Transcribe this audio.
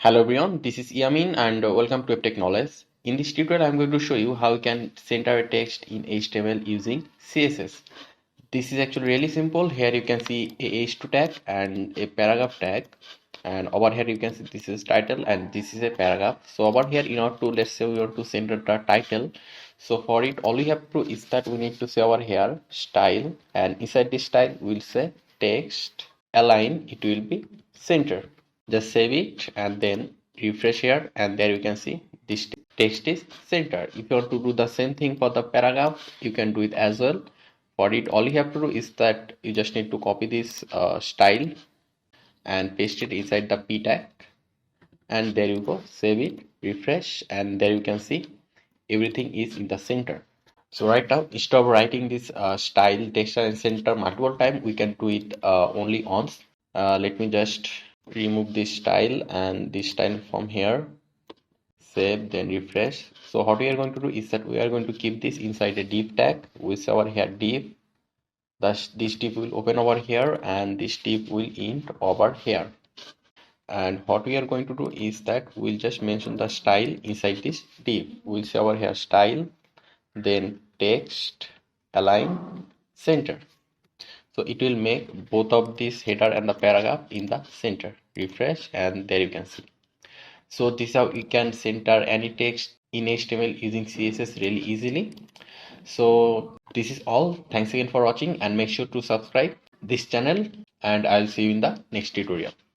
Hello everyone, this is Yamin and welcome to Web Knowledge. In this tutorial, I'm going to show you how you can center a text in HTML using CSS. This is actually really simple. Here you can see a H2 tag and a paragraph tag, and over here you can see this is title and this is a paragraph. So over here, in order to, let's say we want to center the title, so for it all we have to do is that we need to say over here style, and inside this style we'll say text align, it will be center. Just save it and then refresh here, and there you can see this text is centered. If you want to do the same thing for the paragraph, you can do it as well. For it all you have to do is that you just need to copy this style and paste it inside the p tag, and there you go, save it, refresh, and there you can see everything is in the center. So right now, instead of writing this style text and center multiple times, we can do it only once. Let me just remove this style and this style from here, save, then refresh. So what we are going to do is that we are going to keep this inside a div tag with our here div. Thus this div will open over here and this div will int over here. And what we are going to do is that we'll just mention the style inside this div. We'll say over here style, then text align center. So it will make both of this header and the paragraph in the center. Refresh and there you can see. So this is how you can center any text in HTML using CSS really easily. So this is all. Thanks again for watching and make sure to subscribe this channel, and I'll see you in the next tutorial.